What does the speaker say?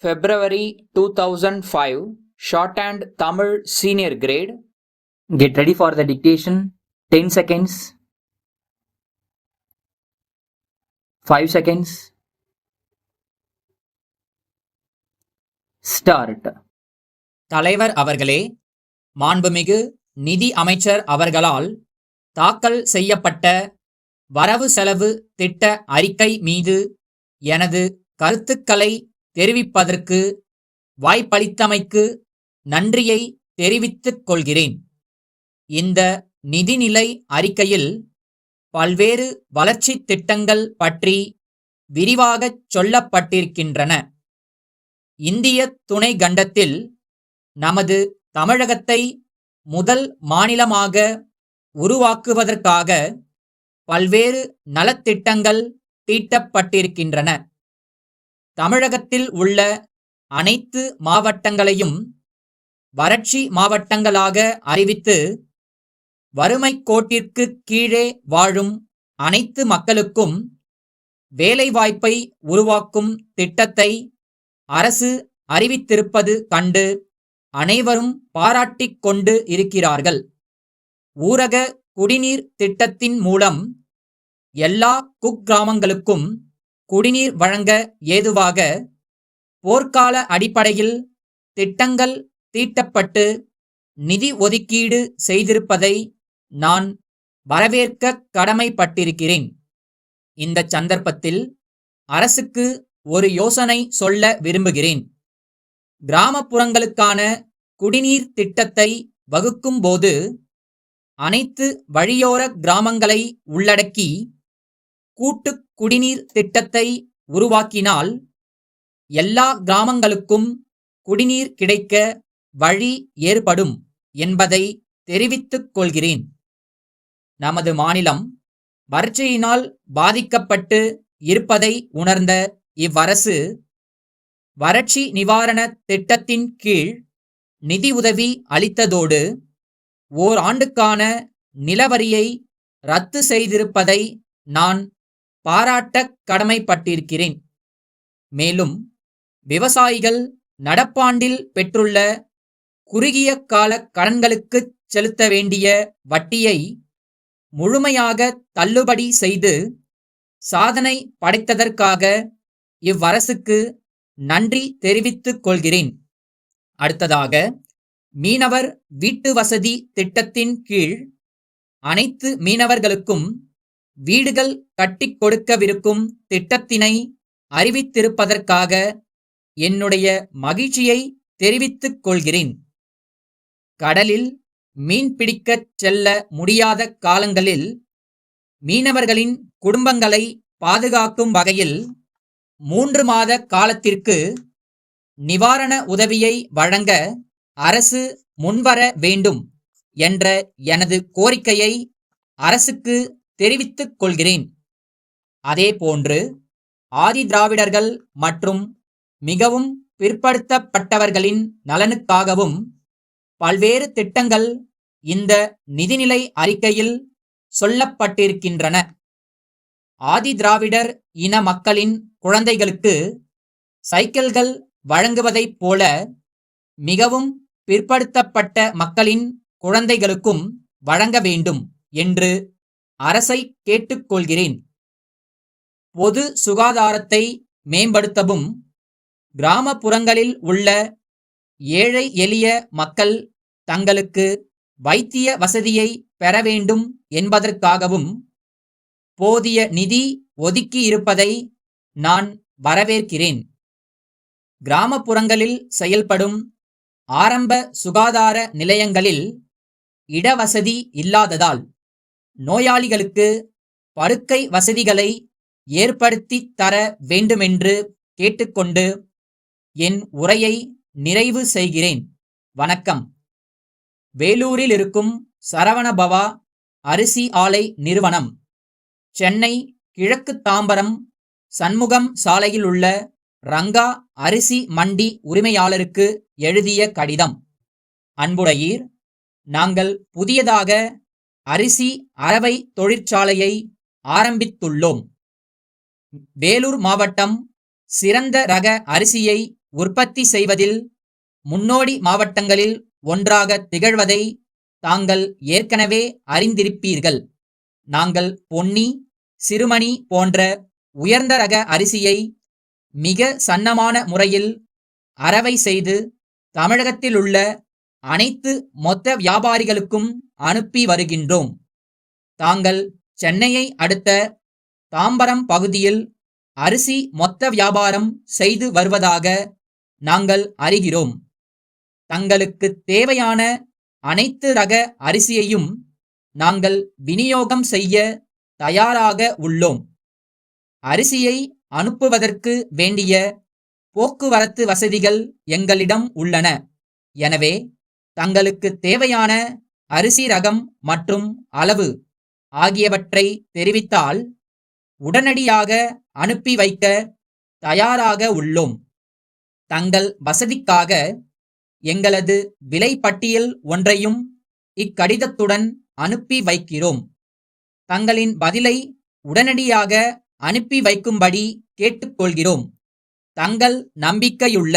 February 2005, Shorthand Tamil Senior Grade. Get ready for the dictation. 10 seconds. 5 seconds. Start. தலைவர் அவர்களே, மாண்புமிகு நிதி அமைச்சர் அவர்களால் தாக்கல் செய்யப்பட்ட வரவு செலவு திட்ட அறிக்கை மீது எனது கருத்துக்களை தெரிவிப்பதற்கு வாய்ப்பளித்தமைக்கு நன்றியை தெரிவித்துக் கொள்கிறேன். இந்த நிதிநிலை அறிக்கையில் பல்வேறு வளர்ச்சித் திட்டங்கள் பற்றி விரிவாகச் சொல்லப்பட்டிருக்கின்றன. இந்திய துணை கண்டத்தில் நமது தமிழகத்தை முதல் மாநிலமாக உருவாக்குவதற்காக பல்வேறு நலத்திட்டங்கள் தீட்டப்பட்டிருக்கின்றன. தமிழகத்தில் உள்ள அனைத்து மாவட்டங்களையும் வறட்சி மாவட்டங்களாக அறிவித்து வறுமைக் கோட்டிற்கு கீழே வாழும் அனைத்து மக்களுக்கும் வேலைவாய்ப்பை உருவாக்கும் திட்டத்தை அரசு அறிவித்திருப்பது கண்டு அனைவரும் பாராட்டிக் கொண்டு இருக்கிறார்கள். ஊரக குடிநீர் திட்டத்தின் மூலம் எல்லா குக்கிராமங்களுக்கும் குடிநீர் வழங்க ஏதுவாக போர்க்கால அடிப்படையில் திட்டங்கள் தீட்டப்பட்டு நிதி ஒதுக்கீடு செய்திருப்பதை நான் வரவேற்க கடமைப்பட்டிருக்கிறேன். இந்த சந்தர்ப்பத்தில் அரசுக்கு ஒரு யோசனை சொல்ல விரும்புகிறேன். கிராமப்புறங்களுக்கான குடிநீர் திட்டத்தை வகுக்கும்போது அனைத்து வழியோர கிராமங்களை உள்ளடக்கி கூட்டு குடிநீர் திட்டத்தை உருவாக்கினால் எல்லா கிராமங்களுக்கும் குடிநீர் கிடைக்க வழி ஏற்படும் என்பதை தெரிவித்துக் கொள்கிறேன். நமது மாநிலம் வறட்சியினால் பாதிக்கப்பட்டு இருப்பதை உணர்ந்த இவ்வரசு வறட்சி நிவாரண திட்டத்தின் கீழ் நிதி உதவி அளித்ததோடு ஓராண்டுக்கான நிலவரியை ரத்து செய்திருப்பதை நான் பாராட்ட கடமைப்பட்டிருக்கிறேன். மேலும் விவசாயிகள் நடப்பாண்டில் பெற்றுள்ள குறுகிய கால கடன்களுக்கு செலுத்த வேண்டிய வட்டியை முழுமையாக தள்ளுபடி செய்து சாதனை படைத்ததற்காக இவ்வரசுக்கு நன்றி தெரிவித்துக் கொள்கிறேன். அடுத்ததாக, மீனவர் வீட்டு வசதி திட்டத்தின் கீழ் அனைத்து மீனவர்களுக்கும் வீடுகள் கட்டிக் கொடுக்கவிருக்கும் திட்டத்தினை அறிவித்திருப்பதற்காக என்னுடைய மகிழ்ச்சியை தெரிவித்துக் கொள்கிறேன். கடலில் மீன் பிடிக்கச் செல்ல முடியாத காலங்களில் மீனவர்களின் குடும்பங்களை பாதுகாக்கும் வகையில் 3 மாத காலத்திற்கு நிவாரண உதவியை வழங்க அரசு முன்வர வேண்டும் என்ற எனது கோரிக்கையை அரசுக்கு தெரிவித்துக் கொள்கிறேன். அதேபோன்று ஆதி திராவிடர்கள் மற்றும் மிகவும் பிற்படுத்தப்பட்டவர்களின் நலனுக்காகவும் பல்வேறு திட்டங்கள் இந்த நிதிநிலை அறிக்கையில் சொல்லப்பட்டிருக்கின்றன. ஆதி திராவிடர் இன மக்களின் குழந்தைகளுக்கு சைக்கிள்கள் வழங்குவதைப் போல மிகவும் பிற்படுத்தப்பட்ட மக்களின் குழந்தைகளுக்கும் வழங்க வேண்டும் என்று அரசை கேட்டுக்கொள்கிறேன். பொது சுகாதாரத்தை மேம்படுத்தவும் கிராமப்புறங்களில் உள்ள ஏழை எளிய மக்கள் தங்களுக்கு வைத்திய வசதியை பெற வேண்டும் என்பதற்காகவும் போதிய நிதி ஒதுக்கியிருப்பதை நான் வரவேற்கிறேன். கிராமப்புறங்களில் செயல்படும் ஆரம்ப சுகாதார நிலையங்களில் இடவசதி இல்லாததால் நோயாளிகளுக்கு படுக்கை வசதிகளை ஏற்படுத்தி தர வேண்டுமென்று கேட்டுக்கொண்டு என் உரையை நிறைவு செய்கிறேன். வணக்கம். வேலூரில் இருக்கும் சரவணபவா அரிசி ஆலை நிறுவனம் சென்னை கிழக்கு தாம்பரம் சண்முகம் சாலையில் உள்ள ரங்கா அரிசி மண்டி உரிமையாளருக்கு எழுதிய கடிதம். அன்புடையீர், நாங்கள் புதியதாக அரிசி அரவை தொழிற்சாலையை ஆரம்பித்துள்ளோம். வேலூர் மாவட்டம் சிறந்த ரக அரிசியை உற்பத்தி செய்வதில் முன்னோடி மாவட்டங்களில் ஒன்றாக திகழ்வதை தாங்கள் ஏற்கனவே அறிந்திருப்பீர்கள். நாங்கள் பொன்னி, சிறுமணி போன்ற உயர்ந்த ரக அரிசியை மிக சன்னமான முறையில் அரவை செய்து தமிழகத்திலுள்ள அனைத்து மொத்த வியாபாரிகளுக்கும் அனுப்பி வருகின்றோம். தாங்கள் சென்னையை அடுத்த தாம்பரம் பகுதியில் அரிசி மொத்த வியாபாரம் செய்து வருவதாக நாங்கள் அறிகிறோம். தங்களுக்கு தேவையான அனைத்து ரக அரிசியையும் நாங்கள் விநியோகம் செய்ய தயாராக உள்ளோம். அரிசியை அனுப்புவதற்கு வேண்டிய போக்குவரத்து வசதிகள் எங்களிடம் உள்ளன. எனவே தங்களுக்கு தேவையான அரிசி ரகம் மற்றும் அளவு ஆகியவற்றை தெரிவித்தால் உடனடியாக அனுப்பி வைக்க தயாராக உள்ளோம். தங்கள் வசதிக்காக எங்களது விலை பட்டியல் ஒன்றையும் இக்கடிதத்துடன் அனுப்பி வைக்கிறோம். தங்களின் பதிலை உடனடியாக அனுப்பி வைக்கும்படி கேட்டுக்கொள்கிறோம். தங்கள் நம்பிக்கையுள்ள